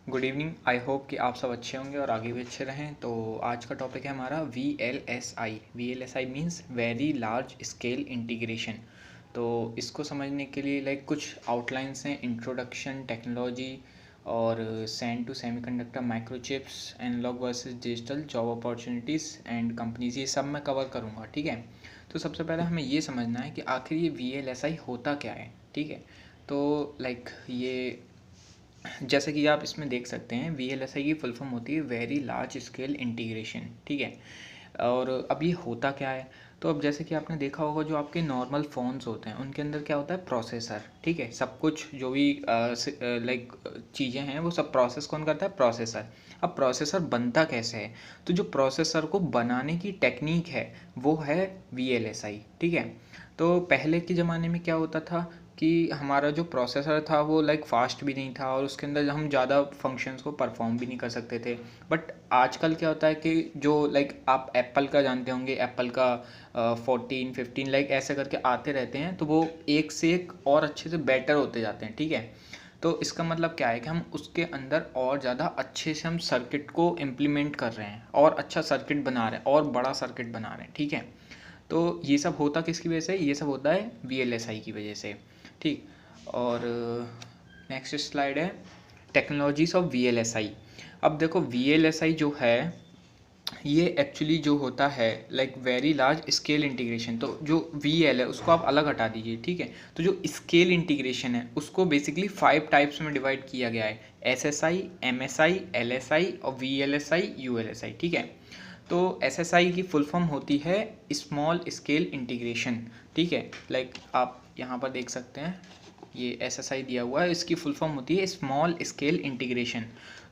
Good evening. I hope कि आप सब अच्छे होंगे और आगे भी अच्छे रहें। तो आज का टॉपिक है हमारा VLSI। VLSI means very large scale integration. तो इसको समझने के लिए कुछ आउटलाइंस हैं, इंट्रोडक्शन, टेक्नोलॉजी और sand to semiconductor, microchips, analogue versus digital, job opportunities and companies, ये सब मैं कवर करूँगा। ठीक है। तो सबसे पहले हमें ये समझना है कि आखिर ये VLSI होता क्या है। ठीक है। तो ये जैसे कि आप इसमें देख सकते हैं, VLSI की फुल फॉर्म होती है वेरी लार्ज स्केल इंटीग्रेशन। ठीक है। और अब ये होता क्या है, तो अब जैसे कि आपने देखा होगा, जो आपके नॉर्मल फ़ोन्स होते हैं उनके अंदर क्या होता है, प्रोसेसर। ठीक है। सब कुछ जो भी चीज़ें हैं वो सब प्रोसेस कौन करता है, प्रोसेसर। अब प्रोसेसर बनता कैसे है, तो जो प्रोसेसर को बनाने की टेक्निक है वो है VLSI। ठीक है। तो पहले के ज़माने में क्या होता था कि हमारा जो प्रोसेसर था वो फास्ट भी नहीं था और उसके अंदर हम ज़्यादा फंक्शंस को परफॉर्म भी नहीं कर सकते थे। बट आजकल क्या होता है कि जो आप एप्पल का जानते होंगे, एप्पल का 14 15 ऐसे करके आते रहते हैं, तो वो एक से एक और अच्छे से बेटर होते जाते हैं। ठीक है। तो इसका मतलब क्या है कि हम उसके अंदर और ज़्यादा अच्छे से हम सर्किट को इम्प्लीमेंट कर रहे हैं और अच्छा सर्किट बना रहे हैं और बड़ा सर्किट बना रहे हैं। ठीक है। तो ये सब होता किसकी वजह से, ये सब होता है VLSI की वजह से। ठीक। और नेक्स्ट स्लाइड है टेक्नोलॉजीज ऑफ VLSI। अब देखो VLSI जो है ये एक्चुअली जो होता है वेरी लार्ज स्केल इंटीग्रेशन। तो जो VL है उसको आप अलग हटा दीजिए। ठीक है। तो जो स्केल इंटीग्रेशन है उसको बेसिकली 5 टाइप्स में डिवाइड किया गया है, SSI, MSI, LSI और VLSI, ULSI। ठीक है। तो SSI की फुल फॉर्म होती है स्मॉल स्केल इंटीग्रेशन। ठीक है। आप यहाँ पर देख सकते हैं, ये SSI दिया हुआ है, इसकी फुल फॉर्म होती है स्मॉल स्केल इंटीग्रेशन।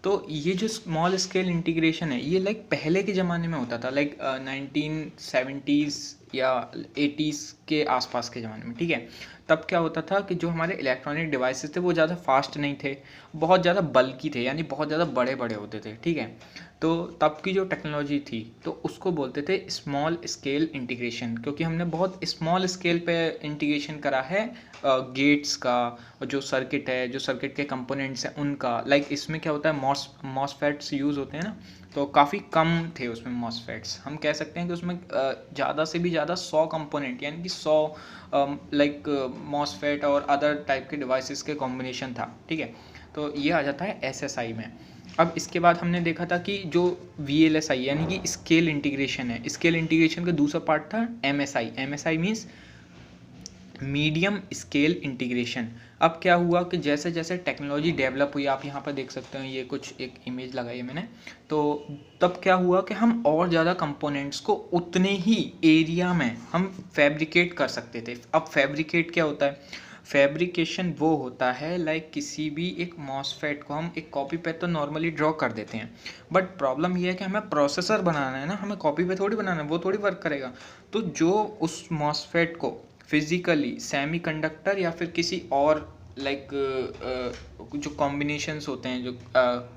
तो ये जो स्मॉल स्केल इंटीग्रेशन है ये पहले के ज़माने में होता था, 1970s या 80s के आसपास के ज़माने में। ठीक है। तब क्या होता था कि जो हमारे इलेक्ट्रॉनिक डिवाइसेस थे वो ज़्यादा फास्ट नहीं थे, बहुत ज़्यादा बल्की थे, यानी बहुत ज़्यादा बड़े बड़े होते थे। ठीक है। तो तब की जो टेक्नोलॉजी थी तो उसको बोलते थे स्मॉल स्केल इंटीग्रेशन, क्योंकि हमने बहुत स्मॉल स्केल पे इंटीग्रेशन करा है गेट्स का, और जो सर्किट है, जो सर्किट के कंपोनेंट्स हैं उनका। इसमें क्या होता है, मॉसफेट्स यूज़ होते हैं ना, तो काफ़ी कम थे उसमें मॉसफेट्स। हम कह सकते हैं कि उसमें ज़्यादा से भी ज़्यादा 100 कंपोनेंट, यानी कि 100 मॉसफेट और अदर टाइप के डिवाइसेस के कॉम्बिनेशन था। ठीक है। तो ये आ जाता है SSI में। अब इसके बाद हमने देखा था कि जो VLSI यानी कि स्केल इंटीग्रेशन है, स्केल इंटीग्रेशन का दूसरा पार्ट था MSI। MSI means medium scale integration. अब क्या हुआ कि जैसे जैसे टेक्नोलॉजी डेवलप हुई, आप यहाँ पर देख सकते हो, ये कुछ एक इमेज लगाई है मैंने, तो तब क्या हुआ कि हम और ज़्यादा कंपोनेंट्स को उतने ही एरिया में हम फैब्रिकेट कर सकते थे। अब फैब्रिकेट क्या होता है, फैब्रिकेशन वो होता है किसी भी एक मॉसफेट को हम एक कॉपी पे तो नॉर्मली ड्रॉ कर देते हैं, बट प्रॉब्लम ये है कि हमें प्रोसेसर बनाना है ना, हमें कॉपी पे थोड़ी बनाना है, वो थोड़ी वर्क करेगा। तो जो उस मॉसफेट को फिजिकली सेमीकंडक्टर या फिर किसी और जो कॉम्बिनेशंस होते हैं, जो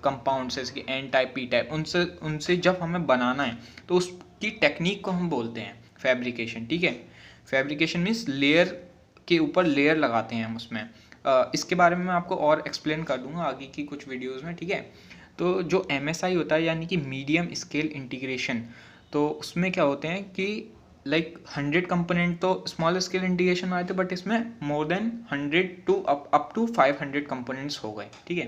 कंपाउंड्स जैसे कि N टाइप, P टाइप, उनसे उनसे जब हमें बनाना है तो उसकी टेक्निक को हम बोलते हैं फैब्रिकेशन। ठीक है। फैब्रिकेशन मीन्स लेयर के ऊपर लेयर लगाते हैं हम उसमें। इसके बारे में मैं आपको और एक्सप्लेन कर दूंगा आगे की कुछ वीडियोज़ में। ठीक है। तो जो MSI होता है यानी कि मीडियम स्केल इंटीग्रेशन, तो उसमें क्या होते हैं कि 100 कंपोनेंट तो स्मॉल स्केल इंटीग्रेशन में आए थे, बट इसमें more than 100 to up to 500 components हो गए। ठीक है।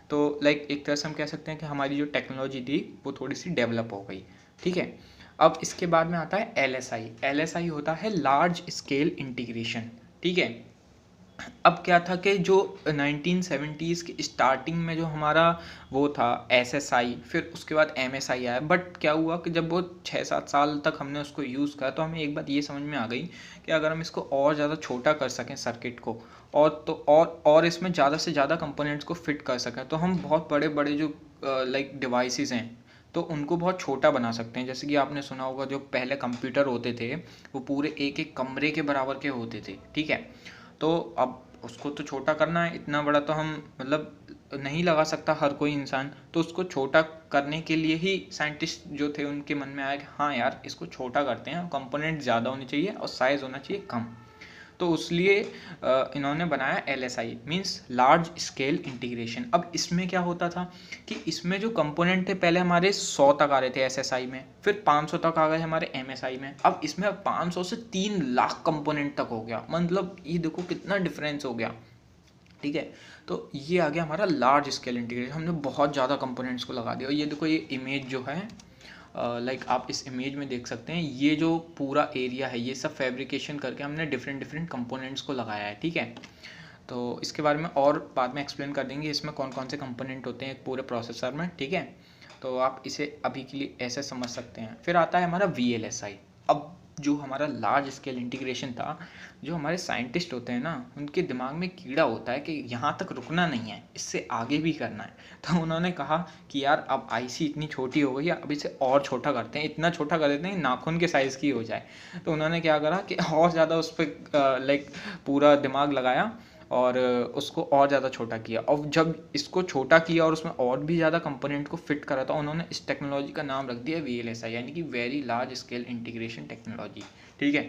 तो एक तरह से हम कह सकते हैं कि हमारी जो टेक्नोलॉजी थी वो थोड़ी सी डेवलप हो गई। ठीक है। अब इसके बाद में आता है LSI। LSI होता है लार्ज स्केल इंटीग्रेशन। ठीक है। अब क्या था कि जो 1970s की स्टार्टिंग में जो हमारा वो था SSI, फिर उसके बाद MSI आया, बट क्या हुआ कि जब वो 6-7 साल तक हमने उसको यूज़ करा तो हमें एक बात ये समझ में आ गई कि अगर हम इसको और ज़्यादा छोटा कर सकें सर्किट को, और तो और इसमें ज़्यादा से ज़्यादा कंपोनेंट्स को फिट कर सकें, तो हम बहुत बड़े बड़े जो डिवाइसेस हैं तो उनको बहुत छोटा बना सकते हैं। जैसे कि आपने सुना होगा, जो पहले कंप्यूटर होते थे वो पूरे एक एक कमरे के बराबर के होते थे। ठीक है। तो अब उसको तो छोटा करना है, इतना बड़ा तो हम नहीं लगा सकता हर कोई इंसान, तो उसको छोटा करने के लिए ही साइंटिस्ट जो थे उनके मन में आया कि हाँ यार, इसको छोटा करते हैं, कंपोनेंट ज़्यादा होने चाहिए और साइज़ होना चाहिए कम। तो उसलिए इन्होंने बनाया LSI means large scale integration. अब इसमें क्या होता था कि इसमें जो कंपोनेंट थे पहले हमारे 100 तक आ रहे थे SSI में, फिर 500 तक आ गए हमारे MSI में, अब इसमें 500 से 3 लाख कंपोनेंट तक हो गया। मतलब ये देखो कितना डिफरेंस हो गया, ठीक है। तो ये आ गया हमारा लार्ज स्केल इंटीग्रेशन, हमने बहुत ज़्यादा कंपोनेंट्स को लगा दिया। और ये देखो ये इमेज जो है लाइक आप इस इमेज में देख सकते हैं, ये जो पूरा एरिया है ये सब फैब्रिकेशन करके हमने डिफरेंट डिफरेंट कंपोनेंट्स को लगाया है, ठीक है। तो इसके बारे में और बाद में एक्सप्लेन कर देंगे इसमें कौन कौन से कंपोनेंट होते हैं एक पूरे प्रोसेसर में, ठीक है। तो आप इसे अभी के लिए ऐसे समझ सकते हैं। फिर आता है हमारा VLSI। अब जो हमारा लार्ज स्केल इंटीग्रेशन था, जो हमारे साइंटिस्ट होते हैं ना, उनके दिमाग में कीड़ा होता है कि यहाँ तक रुकना नहीं है, इससे आगे भी करना है। तो उन्होंने कहा कि यार अब आईसी इतनी छोटी हो गई है, अब इसे और छोटा करते हैं, इतना छोटा कर देते हैं नाखून के साइज़ की हो जाए। तो उन्होंने क्या करा कि और ज़्यादा उस पर लाइक पूरा दिमाग लगाया और उसको और ज़्यादा छोटा किया। और जब इसको छोटा किया और उसमें और भी ज़्यादा कंपोनेंट को फिट करा, तो उन्होंने इस टेक्नोलॉजी का नाम रख दिया VLSI, यानी कि very large scale integration technology, ठीक है।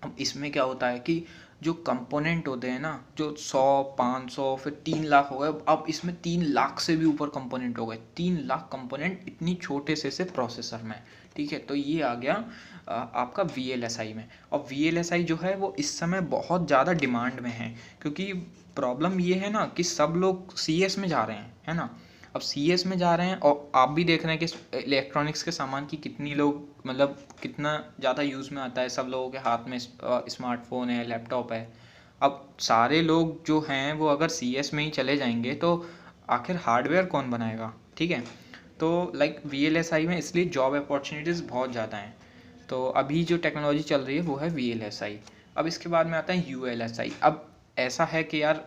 अब इसमें क्या होता है कि जो कंपोनेंट होते हैं ना, जो 100 500 फिर 3 लाख हो गए, अब इसमें 3 लाख से भी ऊपर कंपोनेंट हो गए। 3 लाख कंपोनेंट इतनी छोटे से प्रोसेसर में, ठीक है। तो ये आ गया आपका VLSI में। और VLSI जो है वो इस समय बहुत ज़्यादा डिमांड में है, क्योंकि प्रॉब्लम ये है ना कि सब लोग CS में जा रहे हैं, है ना। अब CS में जा रहे हैं और आप भी देख रहे हैं कि इलेक्ट्रॉनिक्स के सामान की कितनी लोग मतलब कितना ज़्यादा यूज़ में आता है। सब लोगों के हाथ में स्मार्टफोन है, लैपटॉप है। अब सारे लोग जो हैं वो अगर CS में ही चले जाएंगे तो आखिर हार्डवेयर कौन बनाएगा, ठीक है। तो लाइक VLSI में इसलिए जॉब अपॉर्चुनिटीज़ बहुत ज़्यादा हैं। तो अभी जो टेक्नोलॉजी चल रही है वो है VLSI। अब इसके बाद में आता है ULSI। अब ऐसा है कि यार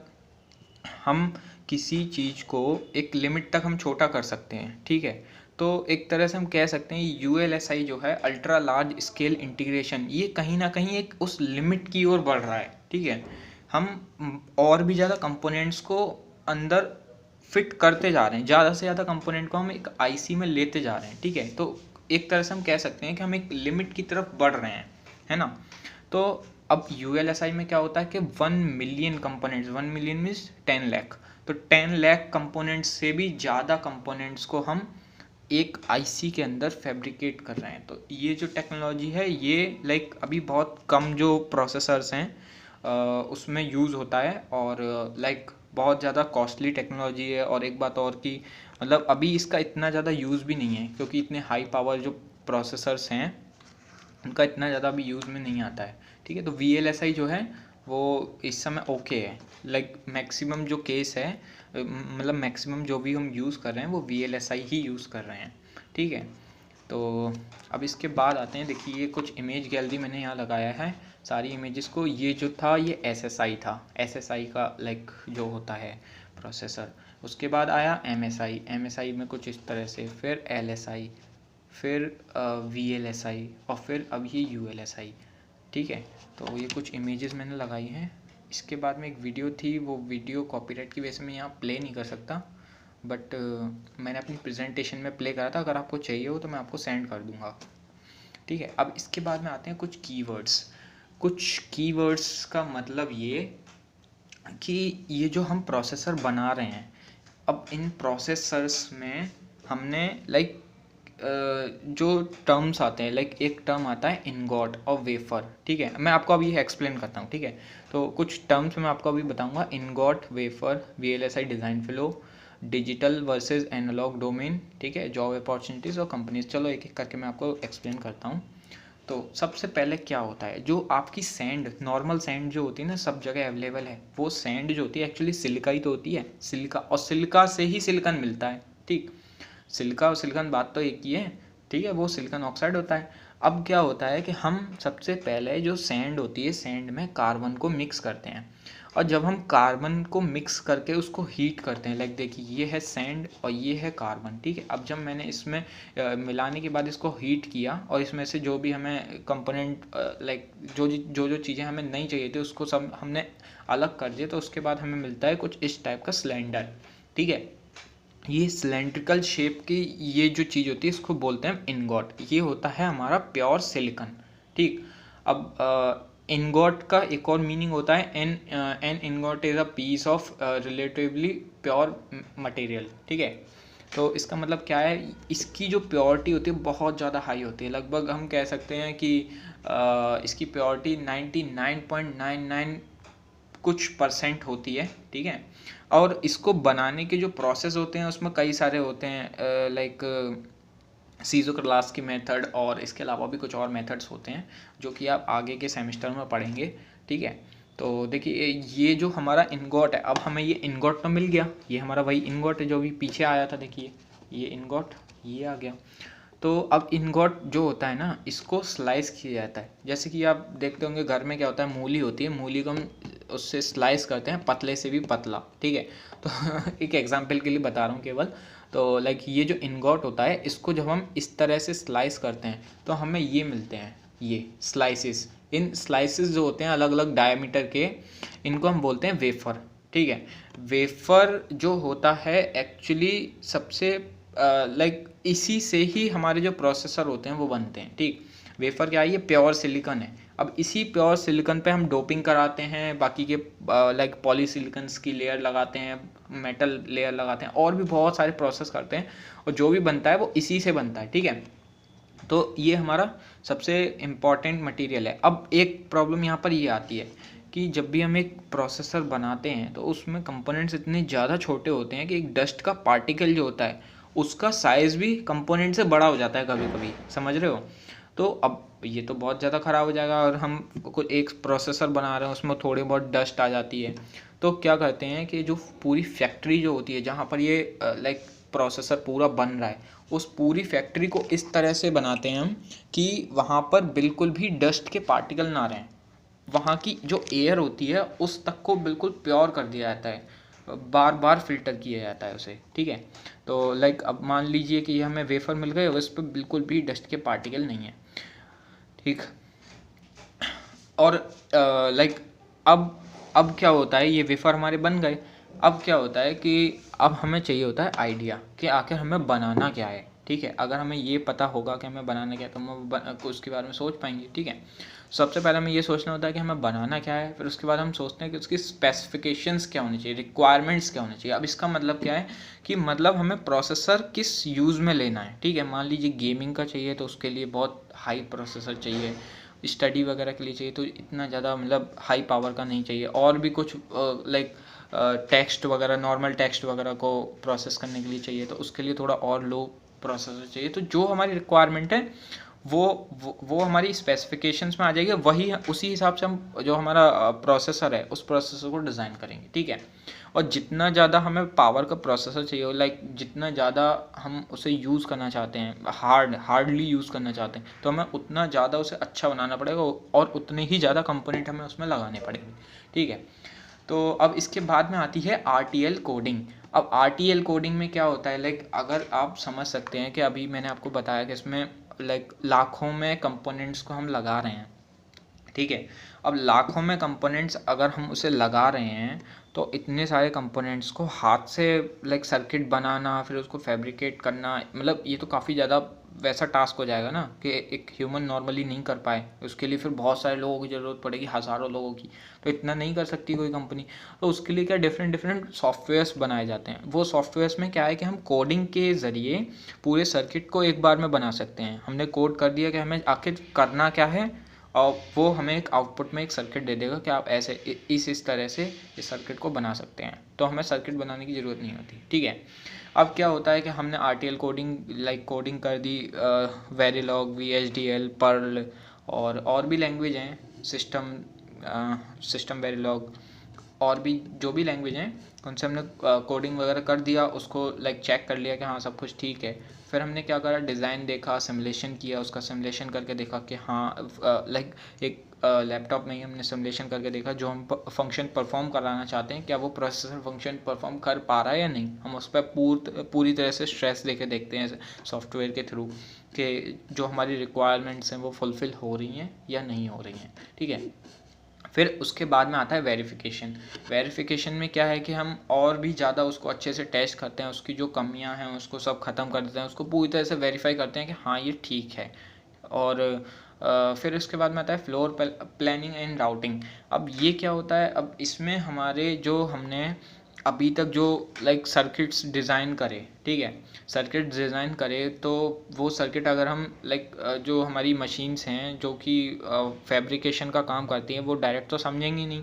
हम किसी चीज़ को एक लिमिट तक हम छोटा कर सकते हैं, ठीक है। तो एक तरह से हम कह सकते हैं ULSI जो है अल्ट्रा लार्ज स्केल इंटीग्रेशन, ये कहीं ना कहीं एक उस लिमिट की ओर बढ़ रहा है, ठीक है। हम और भी ज़्यादा कंपोनेंट्स को अंदर फिट करते जा रहे हैं, ज़्यादा से ज़्यादा कंपोनेंट को हम एक IC में लेते जा रहे हैं, ठीक है। तो एक तरह से हम कह सकते हैं कि हम एक लिमिट की तरफ बढ़ रहे हैं, है ना। तो अब ULSI में क्या होता है कि 1 million components, 1 million means 10 lakh, तो 10 लाख कंपोनेंट्स से भी ज़्यादा कंपोनेंट्स को हम एक IC के अंदर फैब्रिकेट कर रहे हैं। तो ये जो टेक्नोलॉजी है ये लाइक अभी बहुत कम जो प्रोसेसर्स हैं उसमें यूज़ होता है, और लाइक बहुत ज़्यादा कॉस्टली टेक्नोलॉजी है। और एक बात और कि मतलब अभी इसका इतना ज़्यादा यूज़ भी नहीं है, क्योंकि इतने हाई पावर जो प्रोसेसर्स हैं उनका इतना ज़्यादा अभी यूज़ में नहीं आता है, ठीक है। तो VLSI जो है वो इस समय ओके है। लाइक मैक्सिमम जो केस है, मतलब मैक्सिमम जो भी हम यूज़ कर रहे हैं वो VLSI ही यूज़ कर रहे हैं, ठीक है। तो अब इसके बाद आते हैं, देखिए ये कुछ इमेज गैलरी मैंने यहाँ लगाया है सारी इमेजेस को। ये जो था ये SSI था, SSI का लाइक जो होता है प्रोसेसर। उसके बाद आया MSI में कुछ इस तरह से, फिर LSI, फिर VLSI, और फिर अब ये ULSI, ठीक है। तो ये कुछ इमेजेस मैंने लगाई हैं। इसके बाद में एक वीडियो थी, वो वीडियो कॉपीराइट की वजह से मैं यहाँ प्ले नहीं कर सकता, बट मैंने अपनी प्रेजेंटेशन में प्ले करा था। अगर आपको चाहिए हो तो मैं आपको सेंड कर दूँगा, ठीक है। अब इसके बाद में आते हैं कुछ कीवर्ड्स का मतलब ये कि ये जो हम प्रोसेसर बना रहे हैं, अब इन प्रोसेसर्स में हमने लाइक जो टर्म्स आते हैं, लाइक एक टर्म आता है इनगॉट और वेफर, ठीक है। मैं आपको अभी एक्सप्लेन करता हूँ, ठीक है। तो कुछ टर्म्स मैं आपको अभी बताऊँगा, ingot, wafer, VLSI design flow, digital versus analogue domain, ठीक है, जॉब अपॉर्चुनिटीज़ और कंपनीज। चलो एक एक करके मैं आपको एक्सप्लेन करता हूँ। तो सबसे पहले क्या होता है, जो आपकी सैंड, नॉर्मल सैंड जो होती है ना, सब जगह अवेलेबल है, वो सैंड जो होती है एक्चुअली सिलिका ही तो होती है, सिलिका, और सिलिका से ही सिलिकॉन मिलता है, ठीक। सिलिका और सिलिकॉन बात तो एक ही है, ठीक है, वो सिलिकॉन ऑक्साइड होता है। अब क्या होता है कि हम सबसे पहले जो सैंड होती है, सैंड में कार्बन को मिक्स करते हैं, और जब हम कार्बन को मिक्स करके उसको हीट करते हैं, लाइक देखिए ये है सैंड और ये है कार्बन, ठीक है। अब जब मैंने इसमें मिलाने के बाद इसको हीट किया, और इसमें से जो भी हमें कंपोनेंट लाइक जो चीज़ें हमें नहीं चाहिए थी उसको सब हमने अलग कर दिया, तो उसके बाद हमें मिलता है कुछ इस टाइप का सिलेंडर, ठीक है। ये सिलेंड्रिकल शेप की ये जो चीज़ होती है इसको बोलते हैं इनगॉट। ये होता है हमारा प्योर सिलिकॉन, ठीक। अब इनगॉट का एक और मीनिंग होता है an ingot is a piece of relatively pure material, ठीक है। तो इसका मतलब क्या है, इसकी जो प्योरिटी होती है बहुत ज़्यादा हाई होती है, लगभग हम कह सकते हैं कि इसकी प्योरिटी 99.99 कुछ परसेंट होती है, ठीक है। और इसको बनाने के जो प्रोसेस होते हैं उसमें कई सारे होते हैं, लाइक सीजो क्लास की मेथड, और इसके अलावा भी कुछ और मेथड्स होते हैं जो कि आप आगे के सेमेस्टर में पढ़ेंगे, ठीक है। तो देखिए ये जो हमारा इनगॉट है, अब हमें ये इनगॉट तो मिल गया, ये हमारा वही इनगॉट है जो भी पीछे आया था, देखिए ये इनगॉट ये आ गया। तो अब इनगॉट जो होता है ना, इसको स्लाइस किया जाता है, जैसे कि आप देखते होंगे घर में क्या होता है, मूली होती है, मूली को हम उससे स्लाइस करते हैं, पतले से भी पतला, ठीक है। तो एक एग्जांपल के लिए बता रहा हूँ केवल। तो लाइक ये जो इनगॉट होता है, इसको जब हम इस तरह से स्लाइस करते हैं तो हमें ये मिलते हैं, ये स्लाइसिस। इन स्लाइसिस जो होते हैं अलग अलग डायमीटर के, इनको हम बोलते हैं वेफर, ठीक है। वेफर जो होता है एक्चुअली सबसे लाइक इसी से ही हमारे जो प्रोसेसर होते हैं वो बनते हैं, ठीक। वेफर क्या है, ये प्योर सिलिकॉन है। अब इसी प्योर सिलिकॉन पे हम डोपिंग कराते हैं, बाकी के लाइक पॉलीसिलिकॉन्स की लेयर लगाते हैं, मेटल लेयर लगाते हैं, और भी बहुत सारे प्रोसेस करते हैं, और जो भी बनता है वो इसी से बनता है, ठीक है। तो ये हमारा सबसे इम्पॉर्टेंट मटेरियल है। अब एक प्रॉब्लम यहाँ पर ये आती है कि जब भी हम एक प्रोसेसर बनाते हैं तो उसमें कंपोनेंट्स इतने ज़्यादा छोटे होते हैं कि एक डस्ट का पार्टिकल जो होता है उसका साइज़ भी कंपोनेंट से बड़ा हो जाता है कभी कभी, समझ रहे हो। तो अब ये तो बहुत ज़्यादा ख़राब हो जाएगा, और हम कोई एक प्रोसेसर बना रहे हैं उसमें थोड़ी बहुत डस्ट आ जाती है। तो क्या करते हैं कि जो पूरी फैक्ट्री जो होती है जहाँ पर ये लाइक प्रोसेसर पूरा बन रहा है, उस पूरी फैक्ट्री को इस तरह से बनाते हैं हम कि वहाँ पर बिल्कुल भी डस्ट के पार्टिकल ना रहें, वहाँ की जो एयर होती है उस तक को बिल्कुल प्योर कर दिया जाता है, बार बार फिल्टर किया जाता है उसे, ठीक है। तो लाइक अब मान लीजिए कि ये हमें वेफर मिल गए, उस पर बिल्कुल भी डस्ट के पार्टिकल नहीं है, ठीक। और लाइक अब क्या होता है, ये वेफर हमारे बन गए। अब क्या होता है कि अब हमें चाहिए होता है आइडिया कि आखिर हमें बनाना क्या है, ठीक है। अगर हमें ये पता होगा कि हमें बनाना क्या है तो हम उसके बारे में सोच पाएंगे, ठीक है। सबसे पहले हमें ये सोचना होता है कि हमें बनाना क्या है, फिर उसके बाद हम सोचते हैं कि उसकी स्पेसिफिकेशंस क्या होनी चाहिए, रिक्वायरमेंट्स क्या होनी चाहिए। अब इसका मतलब क्या है कि मतलब हमें प्रोसेसर किस यूज़ में लेना है, ठीक है। मान लीजिए गेमिंग का चाहिए तो उसके लिए बहुत हाई प्रोसेसर चाहिए, स्टडी वगैरह के लिए चाहिए तो इतना ज़्यादा मतलब हाई पावर का नहीं चाहिए, और भी कुछ लाइक टेक्स्ट वगैरह, नॉर्मल टेक्स्ट वगैरह को प्रोसेस करने के लिए चाहिए तो उसके लिए थोड़ा और लो प्रोसेसर चाहिए। तो जो हमारी रिक्वायरमेंट है वो हमारी स्पेसिफिकेशंस में आ जाएगी, वही उसी हिसाब से हम जो हमारा प्रोसेसर है उस प्रोसेसर को डिज़ाइन करेंगे, ठीक है। और जितना ज़्यादा हमें पावर का प्रोसेसर चाहिए, लाइक जितना ज़्यादा हम उसे यूज़ करना चाहते हैं, हार्डली यूज़ करना चाहते हैं, तो हमें उतना ज़्यादा उसे अच्छा बनाना पड़ेगा, और उतने ही ज़्यादा कंपोनेंट हमें उसमें लगाने पड़ेंगे, ठीक है। तो अब इसके बाद में आती है RTL कोडिंग। अब RTL कोडिंग में क्या होता है, लाइक अगर आप समझ सकते हैं कि अभी मैंने आपको बताया कि इसमें लाइक लाखों में कंपोनेंट्स को हम लगा रहे हैं, ठीक है। अब लाखों में कंपोनेंट्स अगर हम उसे लगा रहे हैं तो इतने सारे कंपोनेंट्स को हाथ से लाइक सर्किट बनाना, फिर उसको फैब्रिकेट करना, मतलब ये तो काफ़ी ज़्यादा वैसा टास्क हो जाएगा ना कि एक ह्यूमन नॉर्मली नहीं कर पाए। उसके लिए फिर बहुत सारे लोगों की ज़रूरत पड़ेगी, हज़ारों लोगों की, तो इतना नहीं कर सकती कोई कंपनी। तो उसके लिए क्या डिफरेंट डिफरेंट सॉफ्टवेयर्स बनाए जाते हैं। वो सॉफ्टवेयर्स में क्या है कि हम कोडिंग के ज़रिए पूरे सर्किट को एक बार में बना सकते हैं। हमने कोड कर दिया कि हमें आखिर करना क्या है, और वो हमें एक आउटपुट में एक सर्किट दे देगा कि आप ऐसे इस तरह से इस सर्किट को बना सकते हैं। तो हमें सर्किट बनाने की ज़रूरत नहीं होती, ठीक है। अब क्या होता है कि हमने RTL कोडिंग लाइक कोडिंग कर दी, वेरिलॉग, VHDL, पर्ल, और भी लैंग्वेज हैं, सिस्टम वेरिलॉग, और भी जो भी लैंग्वेज हैं उनसे हमने कोडिंग वगैरह कर दिया, उसको लाइक चेक कर लिया कि हाँ सब कुछ ठीक है। फिर हमने क्या करा, डिज़ाइन देखा, सिमुलेशन किया, उसका सिमुलेशन करके देखा कि हाँ लाइक एक लैपटॉप में ही हमने सिमुलेशन करके देखा जो हम फंक्शन परफॉर्म कराना चाहते हैं, क्या वो प्रोसेसर फंक्शन परफॉर्म कर पा रहा है या नहीं। हम उस पर पूरी तरह से स्ट्रेस देके देखते हैं सॉफ्टवेयर के थ्रू कि जो हमारी रिक्वायरमेंट्स हैं वो फुलफ़िल हो रही हैं या नहीं हो रही हैं, ठीक है। फिर उसके बाद में आता है वेरिफिकेशन। वेरिफिकेशन में क्या है कि हम और भी ज़्यादा उसको अच्छे से टेस्ट करते हैं, उसकी जो कमियां हैं उसको सब ख़त्म कर देते हैं, उसको पूरी तरह से वेरीफाई करते हैं कि हाँ ये ठीक है। और फिर उसके बाद में आता है फ्लोर प्लानिंग एंड राउटिंग। अब ये क्या होता है, अब इसमें हमारे जो हमने अभी तक जो लाइक सर्किट्स डिज़ाइन करे, ठीक है, सर्किट डिज़ाइन करे, तो वो सर्किट अगर हम लाइक जो हमारी मशीन्स हैं जो कि फैब्रिकेशन का काम करती हैं वो डायरेक्ट तो समझेंगी नहीं,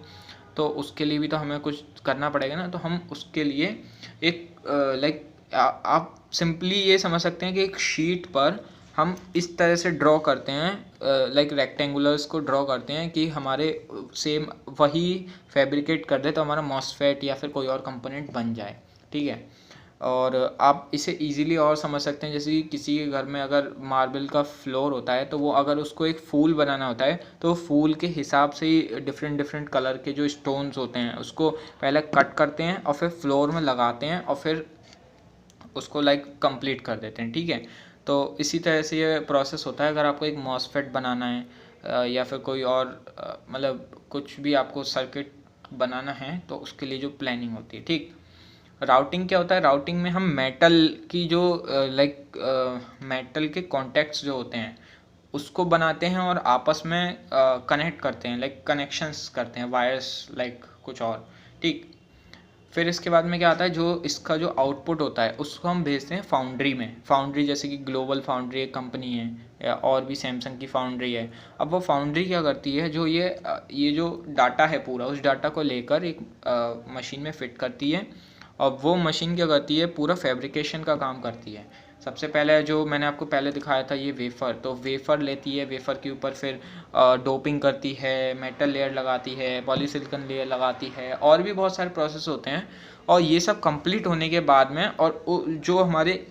तो उसके लिए भी तो हमें कुछ करना पड़ेगा ना। तो हम उसके लिए एक लाइक आप सिंपली ये समझ सकते हैं कि एक शीट पर हम इस तरह से ड्रॉ करते हैं, लाइक रेक्टेंगुलर्स को ड्रॉ करते हैं कि हमारे सेम वही फैब्रिकेट कर दे तो हमारा मॉसफेट या फिर कोई और कंपोनेंट बन जाए, ठीक है। और आप इसे इजीली और समझ सकते हैं, जैसे कि किसी के घर में अगर मार्बल का फ्लोर होता है तो वो अगर उसको एक फूल बनाना होता है तो फूल के हिसाब से ही डिफरेंट डिफरेंट कलर के जो स्टोन्स होते हैं उसको पहले कट करते हैं और फिर फ्लोर में लगाते हैं और फिर उसको लाइक कंप्लीट कर देते हैं, ठीक है। तो इसी तरह से ये प्रोसेस होता है। अगर आपको एक मॉसफेट बनाना है या फिर कोई और मतलब कुछ भी आपको सर्किट बनाना है तो उसके लिए जो प्लानिंग होती है, ठीक। राउटिंग क्या होता है, राउटिंग में हम मेटल की जो लाइक मेटल के कॉन्टैक्ट्स जो होते हैं उसको बनाते हैं और आपस में कनेक्ट करते हैं, लाइक कनेक्शंस करते हैं, वायर्स लाइक कुछ और, ठीक। फिर इसके बाद में क्या आता है, जो इसका जो आउटपुट होता है उसको हम भेजते हैं फाउंड्री में। फाउंड्री जैसे कि ग्लोबल फाउंड्री एक कंपनी है या और भी सैमसंग की फाउंड्री है। अब वो फाउंड्री क्या करती है, जो ये जो डाटा है पूरा, उस डाटा को लेकर एक मशीन में फिट करती है और वो मशीन क्या करती है, पूरा फैब्रिकेशन का काम करती है। सबसे पहले जो मैंने आपको पहले दिखाया था ये वेफ़र, तो वेफ़र लेती है, वेफ़र के ऊपर फिर डोपिंग करती है, मेटल लेयर लगाती है, पॉलीसिलिकॉन लेयर लगाती है, और भी बहुत सारे प्रोसेस होते हैं। और ये सब कंप्लीट होने के बाद में और जो हमारे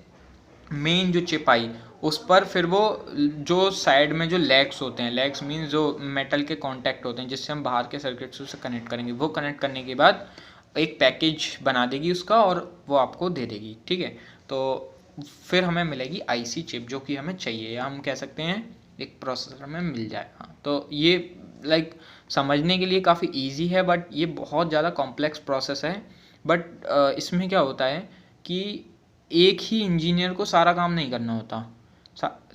मेन जो चिप आई उस पर फिर वो जो साइड में जो लेग्स होते हैं, लेग्स मीन्स जो मेटल के कांटेक्ट होते हैं जिससे हम बाहर के सर्किट से कनेक्ट करेंगे, वो कनेक्ट करने के बाद एक पैकेज बना देगी उसका और वो आपको दे देगी, ठीक है। तो फिर हमें मिलेगी आईसी चिप जो कि हमें चाहिए, या हम कह सकते हैं एक प्रोसेसर में मिल जाए। हाँ, तो ये लाइक समझने के लिए काफ़ी इजी है बट ये बहुत ज़्यादा कॉम्प्लेक्स प्रोसेस है। बट इसमें क्या होता है कि एक ही इंजीनियर को सारा काम नहीं करना होता।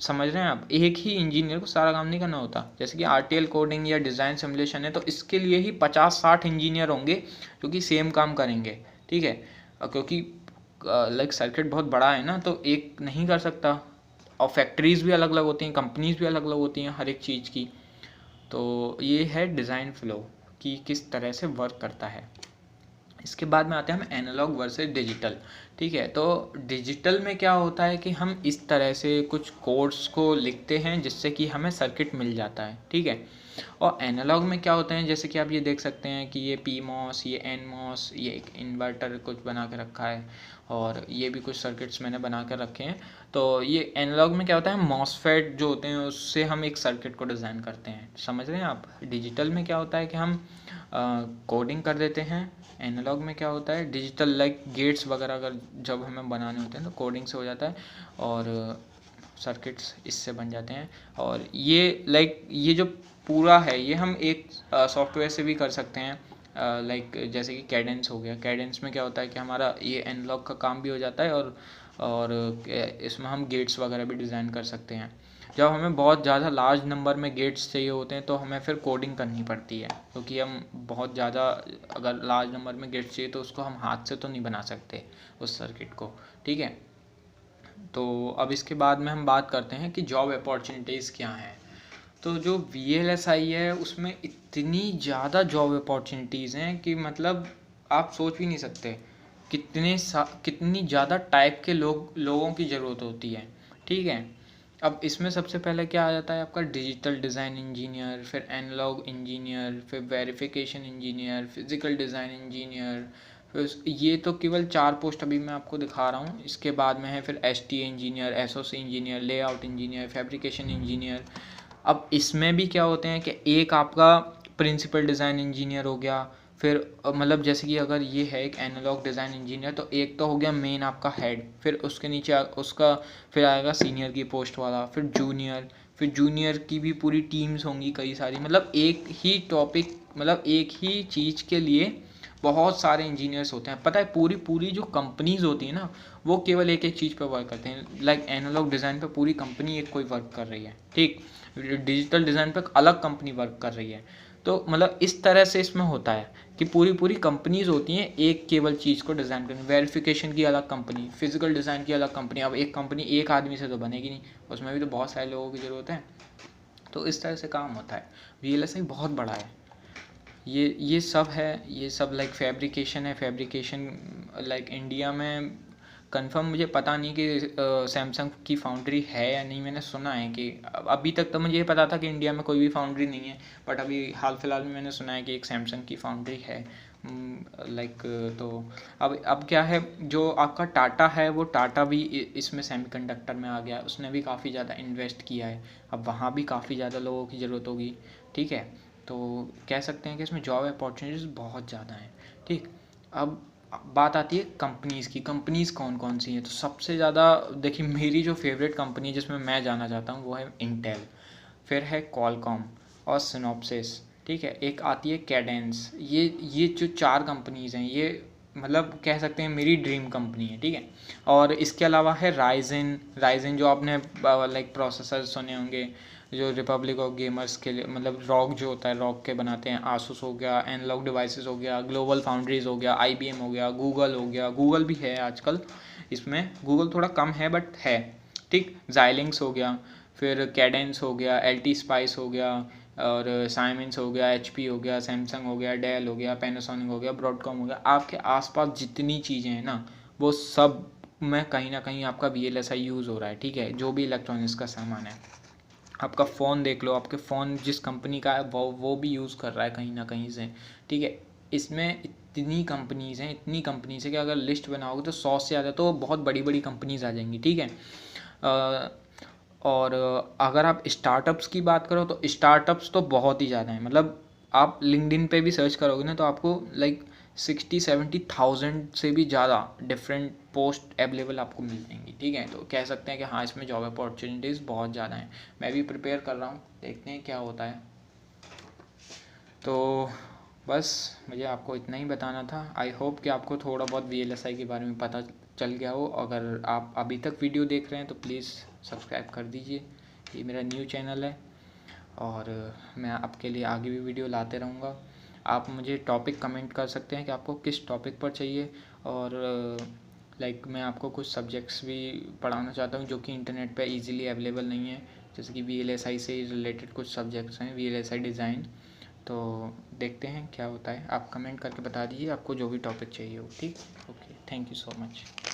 समझ रहे हैं आप, एक ही इंजीनियर को सारा काम नहीं करना होता। जैसे कि आरटीएल कोडिंग या डिज़ाइन सिमुलेशन है तो इसके लिए ही 50-60 इंजीनियर होंगे जो कि सेम काम करेंगे, ठीक है। क्योंकि लाइक सर्किट बहुत बड़ा है ना, तो एक नहीं कर सकता, और फैक्ट्रीज़ भी अलग अलग होती हैं, कंपनीज़ भी अलग अलग होती हैं हर एक चीज़ की। तो ये है डिज़ाइन फ्लो कि किस तरह से वर्क करता है। इसके बाद में आते हैं हम एनालॉग वर्सेस डिजिटल, ठीक है। तो डिजिटल में क्या होता है कि हम इस तरह से कुछ कोड्स को लिखते हैं जिससे कि हमें सर्किट मिल जाता है, ठीक है। और एनालॉग में क्या होते हैं, जैसे कि आप ये देख सकते हैं कि ये PMOS, ये NMOS, ये एक इन्वर्टर कुछ बना के रखा है और ये भी कुछ सर्किट्स मैंने बना कर रखे हैं। तो ये एनालॉग में क्या होता है, मॉसफेट जो होते हैं उससे हम एक सर्किट को डिज़ाइन करते हैं, समझ रहे हैं आप। डिजिटल में क्या होता है कि हम कोडिंग कर देते हैं। एनालॉग में क्या होता है, डिजिटल लाइक गेट्स वगैरह अगर जब हमें बनाने होते हैं तो कोडिंग से हो जाता है और सर्किट्स इससे बन जाते हैं। और ये लाइक ये जो पूरा है ये हम एक सॉफ्टवेयर से भी कर सकते हैं, लाइक जैसे कि कैडेंस हो गया। कैडेंस में क्या होता है कि हमारा ये एनालॉग का काम भी हो जाता है और इसमें हम गेट्स वगैरह भी डिज़ाइन कर सकते हैं। जब हमें बहुत ज़्यादा लार्ज नंबर में गेट्स चाहिए होते हैं तो हमें फिर कोडिंग करनी पड़ती है, क्योंकि हम बहुत ज़्यादा अगर लार्ज नंबर में गेट्स चाहिए तो उसको हम हाथ से तो नहीं बना सकते उस सर्किट को, ठीक है। तो अब इसके बाद में हम बात करते हैं कि जॉब अपॉर्चुनिटीज़ क्या हैं। तो जो VLSI है उसमें इतनी ज़्यादा जॉब अपॉर्चुनिटीज़ हैं कि मतलब आप सोच भी नहीं सकते कितनी ज़्यादा टाइप के लोगों की ज़रूरत होती है, ठीक है। अब इसमें सबसे पहले क्या आ जाता है आपका डिजिटल डिज़ाइन इंजीनियर, फिर एनालॉग इंजीनियर, फिर verification engineer, physical design engineer. फिर ये तो केवल 4 पोस्ट अभी मैं आपको दिखा रहा हूँ। इसके बाद में है फिर STA engineer, SOC engineer, layout engineer, fabrication engineer. अब इसमें भी क्या होते हैं कि एक आपका प्रिंसिपल डिज़ाइन इंजीनियर हो गया, फिर मतलब जैसे कि अगर ये है एक एनालॉग डिज़ाइन इंजीनियर तो एक तो हो गया मेन आपका हेड, फिर उसके नीचे उसका फिर आएगा सीनियर की पोस्ट वाला, फिर जूनियर की भी पूरी टीम्स होंगी कई सारी। मतलब एक ही टॉपिक, मतलब एक ही चीज़ के लिए बहुत सारे इंजीनियर्स होते हैं, पता है पूरी पूरी जो कंपनीज होती है ना वो केवल एक एक चीज़ पे वर्क करते हैं। लाइक एनालॉग डिज़ाइन पे पूरी कंपनी एक कोई वर्क कर रही है, ठीक। डिजिटल डिज़ाइन पे अलग कंपनी वर्क कर रही है। तो मतलब इस तरह से इसमें होता है कि पूरी पूरी कंपनीज होती हैं एक केवल चीज़ को डिज़ाइन करने। वेरिफिकेशन की अलग कंपनी, फिजिकल डिज़ाइन की अलग कंपनी। अब एक कंपनी एक आदमी से तो बनेगी नहीं, उसमें भी तो बहुत सारे लोगों की ज़रूरत है। तो इस तरह से काम होता है। VLSI बहुत बड़ा है। ये सब है, ये सब लाइक फैब्रिकेशन है। फैब्रिकेशन लाइक इंडिया में कंफर्म मुझे पता नहीं कि सैमसंग की फाउंड्री है या नहीं। मैंने सुना है कि अभी तक तो मुझे ये पता था कि इंडिया में कोई भी फाउंड्री नहीं है, बट अभी हाल फिलहाल में मैंने सुना है कि एक सैमसंग की फाउंड्री है। लाइक तो अब क्या है, जो आपका टाटा है वो टाटा भी इसमें सेमीकंडक्टर में आ गया। उसने भी काफ़ी ज़्यादा इन्वेस्ट किया है। अब वहाँ भी काफ़ी ज़्यादा लोगों की ज़रूरत होगी, ठीक है। तो कह सकते हैं कि इसमें जॉब अपॉर्चुनिटीज़ बहुत ज़्यादा हैं, ठीक। अब बात आती है कंपनीज़ की। कंपनीज़ कौन कौन सी हैं? तो सबसे ज़्यादा देखिए, मेरी जो फेवरेट कंपनी है जिसमें मैं जाना चाहता हूँ वो है इंटेल, फिर है क्वालकॉम और सिनॉप्सिस, ठीक है। एक आती है कैडेंस। ये जो 4 कंपनीज़ हैं ये मतलब कह सकते हैं मेरी ड्रीम कंपनी है, ठीक है। और इसके अलावा है राइजन जो आपने लाइक प्रोसेसर सुने होंगे, जो रिपब्लिक ऑफ गेमर्स के लिए मतलब रॉग जो होता है, रॉग के बनाते हैं। आसूस हो गया, एनालॉग डिवाइसेस हो गया, ग्लोबल फाउंड्रीज हो गया, IBM हो गया, गूगल हो गया। गूगल भी है आजकल इसमें, गूगल थोड़ा कम है बट है, ठीक। जाइलिंक्स हो गया, फिर कैडेंस हो गया, LT स्पाइस हो गया, और साइमेंस हो गया, HP हो गया, सैमसंग हो गया, डेल हो गया, पैनासोनिक हो गया, ब्रॉडकॉम हो गया। आपके आसपास जितनी चीज़ें हैं ना वो सब में कहीं ना कहीं आपका VLSI यूज़ हो रहा है, ठीक है। जो भी इलेक्ट्रॉनिक्स का सामान है, आपका फ़ोन देख लो, आपके फ़ोन जिस कंपनी का है वो भी यूज़ कर रहा है कहीं ना कहीं से, ठीक है। इसमें इतनी कंपनीज़ हैं, इतनी कंपनीज़ है कि अगर लिस्ट बनाओगे तो 100 से ज़्यादा तो बहुत बड़ी बड़ी कंपनीज़ आ जाएंगी, ठीक है। और अगर आप स्टार्टअप्स की बात करो तो स्टार्टअप्स तो बहुत ही ज़्यादा हैं। मतलब आप लिंक्डइन पे भी सर्च करोगे ना तो आपको लाइक 60-70,000 से भी ज़्यादा डिफरेंट पोस्ट अवेलेबल आपको मिल जाएंगी, ठीक है। तो कह सकते हैं कि हाँ, इसमें जॉब अपॉर्चुनिटीज़ बहुत ज़्यादा हैं। मैं भी प्रिपेयर कर रहा हूँ, देखते हैं क्या होता है। तो बस मुझे आपको इतना ही बताना था। आई होप कि आपको थोड़ा बहुत VLSI के बारे में पता चल गया हो। अगर आप अभी तक वीडियो देख रहे हैं तो प्लीज़ सब्सक्राइब कर दीजिए, ये मेरा न्यू चैनल है और मैं आपके लिए आगे भी वीडियो लाते रहूँगा। आप मुझे टॉपिक कमेंट कर सकते हैं कि आपको किस टॉपिक पर चाहिए। और लाइक मैं आपको कुछ सब्जेक्ट्स भी पढ़ाना चाहता हूँ जो कि इंटरनेट पे इजीली अवेलेबल नहीं है, जैसे कि VLSI से रिलेटेड कुछ सब्जेक्ट्स हैं, VLSI डिज़ाइन। तो देखते हैं क्या होता है। आप कमेंट करके बता दीजिए आपको जो भी टॉपिक चाहिए हो, ठीक। Okay, thank you so much.